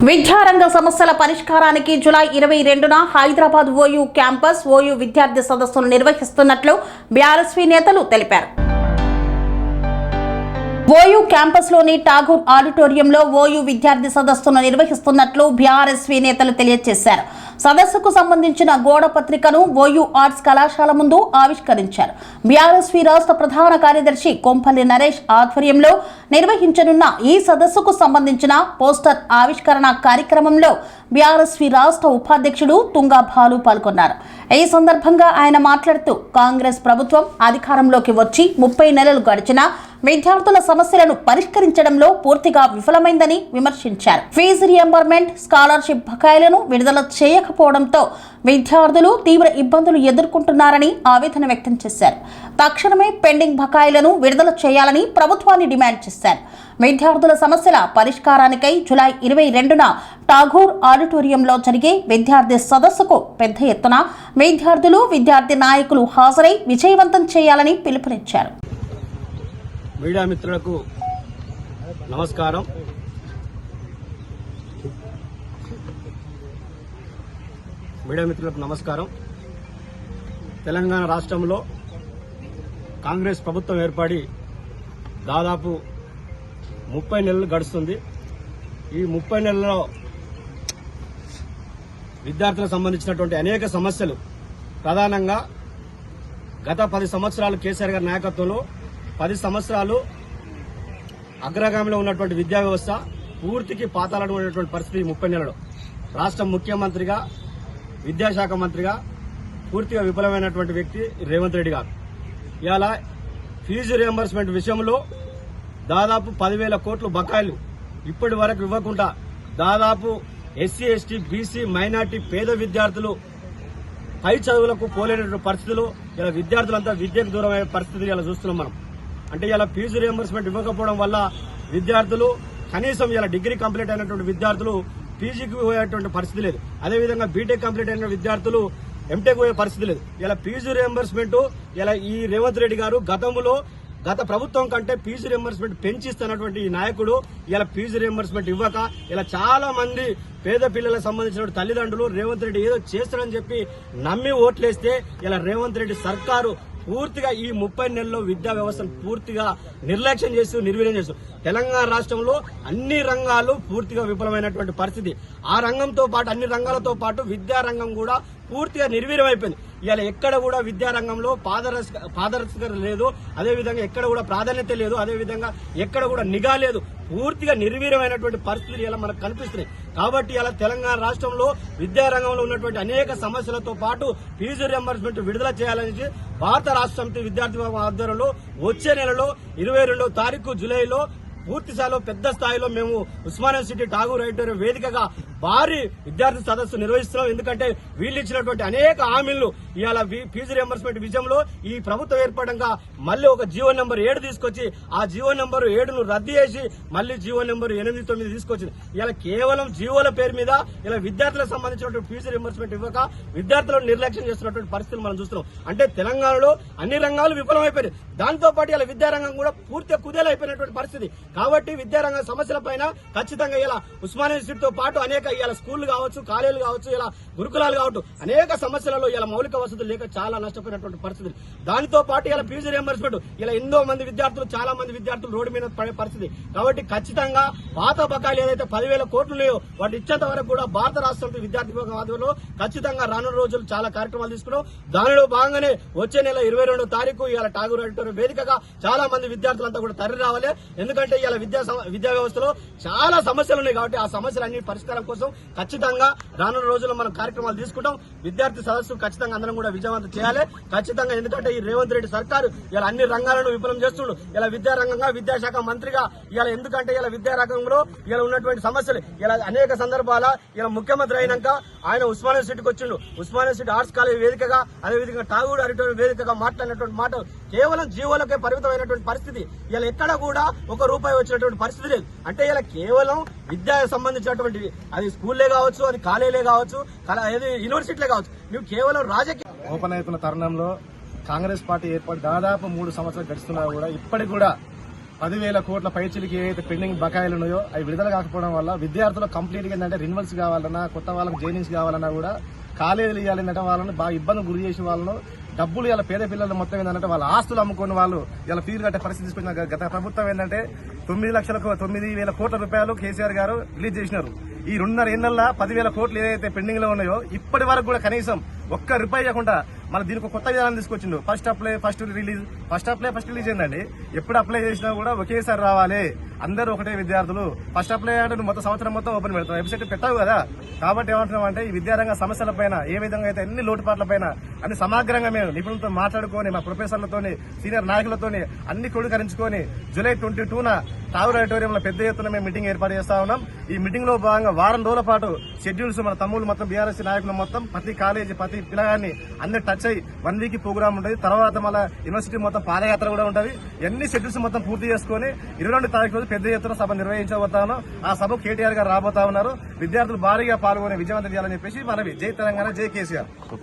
విద్యారంగ సమస్యల పరిష్కారానికి జూలై 22న హైదరాబాద్ ఓయూ క్యాంపస్ ఓయూ విద్యార్థి సదస్సును నిర్వహిస్తున్నట్లు బీఆర్ఎస్పీ నేతలు తెలిపారు. ఓయూ క్యాంపస్లోని ఠాగూర్ ఆడిటోరియంలో ఓయూ విద్యార్థి సదస్సును నిర్వహిస్తున్నట్లు బీఆర్ఎస్పీ నేతలు తెలియజేశారు. సదస్సుకు సంబంధించిన గోడ పత్రికను ఓయూ ఆర్ట్స్ కళాశాల ముందు ఆవిష్కరించారు. బీఆర్ఎస్పీ రాష్ట్ర ప్రధాన కార్యదర్శి కొంపల్లి నరేష్ ఆధ్వర్యంలో నిర్వహించనున్న ఈ సదస్సుకు సంబంధించిన పోస్టర్ ఆవిష్కరణ కార్యక్రమంలో బీఆర్ఎస్పీ రాష్ట్ర ఉపాధ్యక్షుడు తుంగా భాలు పాల్గొన్నారు. ఈ సందర్భంగా ఆయన మాట్లాడుతూ కాంగ్రెస్ ప్రభుత్వం అధికారంలోకి వచ్చి 30 నెలలు గడిచినా విద్యార్థుల సమస్యలను పరిష్కరించడంలో పూర్తిగా విఫలమైందని విమర్శించారు. ఫీజు రియంబర్మెంట్, స్కాలర్షిప్ బకాయిలను విడుదల చేయకపోవడంతో విద్యార్థులు తీవ్ర ఇబ్బందులు ఎదుర్కొంటున్నారని ఆవేదన వ్యక్తం చేశారు. తక్షణమే పెండింగ్ బకాయిలను విడుదల చేయాలని ప్రభుత్వాన్ని డిమాండ్ చేశారు. విద్యార్థుల సమస్యల పరిష్కారానికై జూలై 22న ఠాగూర్ ఆడిటోరియంలో జరిగే విద్యార్థి సదస్సుకు పెద్ద ఎత్తున విద్యార్థులు, విద్యార్థి నాయకులు హాజరై విజయవంతం చేయాలని పిలుపునిచ్చారు. మీడియా మిత్రులకు నమస్కారం. తెలంగాణ రాష్ట్రంలో కాంగ్రెస్ ప్రభుత్వం ఏర్పడి దాదాపు 30 నెలలు గడుస్తుంది. ఈ 30 నెలల్లో విద్యార్థులకు సంబంధించినటువంటి అనేక సమస్యలు, ప్రధానంగా గత 10 సంవత్సరాలు కేసీఆర్ గారి నాయకత్వంలో 10 సంవత్సరాలు అగ్రగామిలో ఉన్నటువంటి విద్యా వ్యవస్థ పూర్తికి పాతాళంలో ఉన్నటువంటి పరిస్థితి 30 నెలలు. రాష్ట్ర ముఖ్యమంత్రిగా, విద్యాశాఖ మంత్రిగా పూర్తిగా విఫలమైనటువంటి వ్యక్తి రేవంత్ రెడ్డి గారు. ఇవాళ ఫీజు రియంబర్స్మెంట్ విషయంలో దాదాపు 10,000 కోట్ల బకాయిలు ఇప్పటి వరకు ఇవ్వకుండా దాదాపు ఎస్సీ, ఎస్టీ, బీసీ, మైనార్టీ, పేద విద్యార్థులు పై చదువులకు పోలేనటువంటి పరిస్థితులు, ఇలా విద్యార్థులంతా విద్యకు దూరమయ్యే పరిస్థితులు ఇలా చూస్తున్నాం మనం. అంటే ఇలా ఫీజు రియంబర్స్మెంట్ ఇవ్వకపోవడం వల్ల విద్యార్థులు కనీసం ఇలా డిగ్రీ కంప్లీట్ అయినటువంటి విద్యార్థులు పీజీకి పోయేటువంటి పరిస్థితి లేదు. అదేవిధంగా బీటెక్ కంప్లీట్ అయిన విద్యార్థులు ఎంటెక్ పోయే పరిస్థితి లేదు. ఇలా ఫీజు రియంబర్స్మెంట్ ఇలా ఈ రేవంత్ రెడ్డి గారు గత ప్రభుత్వం కంటే ఫీజు రియంబర్స్మెంట్ పెంచిస్తున్నటువంటి ఈ నాయకుడు ఇలా ఫీజు రియంబర్స్మెంట్ ఇవ్వక ఇలా చాలా మంది పేద పిల్లలకు సంబంధించిన తల్లిదండ్రులు రేవంత్ రెడ్డి ఏదో చేస్తాడని చెప్పి నమ్మి ఓట్లేస్తే ఇలా రేవంత్ రెడ్డి సర్కారు పూర్తిగా ఈ 30 నెలల్లో విద్యా వ్యవస్థను పూర్తిగా నిర్లక్ష్యం చేస్తూ నిర్వీర్యం చేస్తూ తెలంగాణ రాష్ట్రంలో అన్ని రంగాలు పూర్తిగా విఫలమైనటువంటి పరిస్థితి. ఆ రంగంతో పాటు అన్ని రంగాలతో పాటు విద్యారంగం కూడా పూర్తిగా నిర్వీర్యం అయిపోయింది. ఇవాళ ఎక్కడ కూడా విద్యారంగంలో పారదర్శకత లేదు, అదేవిధంగా ఎక్కడ కూడా ప్రాధాన్యత లేదు, అదేవిధంగా ఎక్కడ కూడా నిఘా లేదు. పూర్తిగా నిర్వీర్యమైనటువంటి పరిస్థితులు ఇలా మనకు కనిపిస్తున్నాయి. కాబట్టి ఇలా తెలంగాణ రాష్ట్రంలో విద్యారంగంలో ఉన్నటువంటి అనేక సమస్యలతో పాటు ఫీజు రియంబర్స్మెంట్ విడుదల చేయాలని భారత రాష్ట్ర సమితి విద్యార్థి ఆధ్వర్యంలో వచ్చే నెలలో 22వ తారీఖు జూలైలో పూర్తి స్థాయిలో పెద్ద స్థాయిలో మేము ఉస్మానియా యూనివర్సిటీ ఠాగూర్ ఆడిటోరియం వేదికగా భారీ విద్యార్థి సదస్సు నిర్వహిస్తున్నాం. ఎందుకంటే వీళ్ళు ఇచ్చినటువంటి అనేక హామీలను ఇవాళ ఫీజు రియంబర్స్మెంట్ విషయంలో ఈ ప్రభుత్వం ఏర్పడంగా మళ్ళీ ఒక జీవో నెంబర్ 7 తీసుకొచ్చి ఆ జీవో నెంబర్ 7ను రద్దు చేసి మళ్ళీ జీవో నెంబర్ 8, 9 తీసుకొచ్చింది. ఇలా కేవలం జీవోల పేరు మీద ఇలా విద్యార్థులకు సంబంధించినటువంటి ఫీజు రియంబర్స్మెంట్ ఇవ్వక విద్యార్థులను నిర్లక్ష్యం చేస్తున్నటువంటి పరిస్థితులు మనం చూస్తున్నాం. అంటే తెలంగాణలో అన్ని రంగాలు విఫలమైపోయాయి. దాంతో పాటు ఇలా విద్యారంగం కూడా పూర్తిగా కుదేలైపోయినటువంటి పరిస్థితి. కాబట్టి విద్యారంగ సమస్యల పైన ఖచ్చితంగా ఇలా ఉస్మానియా యూనివర్సిటీతో పాటు అనేక ఇలా స్కూళ్లు కావచ్చు, కాలేజీలు కావచ్చు, ఇలా గురుకులాలు కావచ్చు, అనేక సమస్యలలో ఇలా మౌలిక వసతులు లేక చాలా నష్టపోయినటువంటి పరిస్థితి. దానితో పాటు ఇలా ఫీజు రియంబర్స్మెంట్ ఇలా ఎంతో మంది విద్యార్థులు, చాలా మంది విద్యార్థులు రోడ్డు మీద పడే పరిస్థితి. కాబట్టి ఖచ్చితంగా పాత బకాయిలు ఏదైతే 10,000 కోట్లు ఉన్నాయో వాటి ఇచ్చేంత వరకు కూడా భారత రాష్ట్ర సమితి విద్యార్థి విభాగం ఆధ్వర్యంలో ఖచ్చితంగా రానున్న రోజులు చాలా కార్యక్రమాలు తీసుకున్నాం. దానిలో భాగంగానే వచ్చే నెల 22వ తారీఖు ఇలా ఠాగూర్ ఆడిటోరియం వేదికగా చాలా మంది విద్యార్థులంతా కూడా తరలి రావాలి. ఎందుకంటే ఇలా విద్యా వ్యవస్థలో చాలా సమస్యలు ఉన్నాయి. కాబట్టి ఆ సమస్యలన్నీ పరిష్కారం కోసం ఖచ్చితంగా రానున్న రోజుల్లో మనం కార్యక్రమాలు తీసుకుంటాం. విద్యార్థి సదస్సు ఖచ్చితంగా అందరం కూడా విజయవంతం చేయాలి ఖచ్చితంగా. ఎందుకంటే ఈ రేవంత్ రెడ్డి సర్కారు ఇలా అన్ని రంగాలను విఫలం చేస్తుండు. ఇలా విద్యారంగంగా, విద్యాశాఖ మంత్రిగా ఇలా ఎందుకంటే ఇలా విద్యారంగంలో ఇలా ఉన్నటువంటి సమస్యలు ఇలా అనేక సందర్భాల ఇలా ముఖ్యమంత్రి అయినాక ఆయన ఉస్మానియా యూనివర్సిటీకి వచ్చిండు. ఉస్మానియా యూనివర్సిటీ ఆర్ట్స్ కాలేజ్ వేదికగా, అదేవిధంగా ఠాగూర్ ఆడిటోరియం వేదికగా మాట్లాడినటువంటి మాట కేవలం జీవోలకే పరిమితమైనటువంటి పరిస్థితి. ఇలా ఎక్కడ కూడా ₹1 వచ్చినటువంటి పరిస్థితి లేదు. అంటే ఇలా కేవలం విద్యకు సంబంధించినటువంటి అది స్కూల్లే కావచ్చు, అది కాలేజీలే కావచ్చు, అది యూనివర్సిటీలే కావచ్చు, నువ్వు కేవలం రాజకీయ ఓపెన్ అవుతున్న తరుణంలో కాంగ్రెస్ పార్టీ ఏర్పడి దాదాపు 3 సంవత్సరాలు గడుస్తున్నా కూడా ఇప్పటికి కూడా 10,000 కోట్ల పైచిలికి ఏదైతే పెండింగ్ బకాయిలు ఉన్నాయో అవి విడుదల కాకపోవడం వల్ల విద్యార్థులు కంప్లీట్ గా ఏంటంటే రెన్యువల్స్ కావాలన్నా కొత్త వాళ్ళకి జైనింగ్స్ కావాలన్నా కూడా కాలేజీలు ఇవ్వాలంటే వాళ్ళని బాగా ఇబ్బంది గురి చేసి వాళ్ళను డబ్బులు ఇలా పేద పిల్లలు మొత్తం ఏంటంటే వాళ్ళ ఆస్తులు అమ్ముకుని వాళ్ళు ఇలా ఫీజు కట్టే పరిస్థితి తీసుకొచ్చిన గత ప్రభుత్వం ఏంటంటే 9,00,000 కోట్ల రూపాయలు కేసీఆర్ గారు రిలీజ్ చేసినారు. ఈ 2.5 ఏళ్లలో 10,000 కోట్లు ఏదైతే పెండింగ్ లో ఉన్నాయో ఇప్పటి వరకు కూడా కనీసం ఒక్క రూపాయి కాకుండా మన దీనికి కొత్త విధానం తీసుకొచ్చిండు. ఫస్ట్ అప్లై ఫస్ట్ రిలీజ్ ఏందండి. ఎప్పుడు అప్లై చేసినా కూడా ఒకేసారి రావాలి, అందరూ ఒకటే విద్యార్థులు. ఫస్ట్ అప్లై అంటే నువ్వు మొత్తం సంవత్సరం మొత్తం ఓపెన్ పెడతావు, వెబ్సైట్ పెట్టావు కదా. కాబట్టి ఏమంటున్నాం అంటే ఈ విద్యారంగ సమస్యలపైన ఏ విధంగా అయితే ఎన్ని లోటుపాట్లపైన అన్ని సమగ్రంగా మేము నిపుణులతో మాట్లాడుకొని మా ప్రొఫెసర్లతోని సీనియర్ నాయకులతోని అన్ని క్రోడీకరించుకొని జూలై 22న ఠాగూర్ ఆడిటోరియంలో పెద్ద ఎత్తున మేము మీటింగ్ ఏర్పాటు చేస్తా ఉన్నాం. ఈ మీటింగ్ లో భాగంగా వారం రోజుల పాటు షెడ్యూల్స్ మన తమ్ముళ్ళు మొత్తం బీఆర్ఎస్ నాయకులు మొత్తం ప్రతి కాలేజీ ప్రతి పిల్లగాన్ని అందరు టచ్ అయ్యి 1 వీక్ ప్రోగ్రామ్ ఉంటుంది. తర్వాత మళ్ళీ యూనివర్సిటీ మొత్తం పాదయాత్ర కూడా ఉంటుంది. ఎన్ని షెడ్యూల్స్ మొత్తం పూర్తి చేసుకుని 22 తారీఖు రోజు పెద్ద ఎత్తున సభ నిర్వహించబోతా ఆ సభకు కేటీఆర్ గారు రాబోతా ఉన్నారు. విద్యార్థులు భారీగా పాల్గొని విజయవంతం చేయాలని చెప్పేసి మనవి. జై తెలంగాణ, జై కేసీఆర్.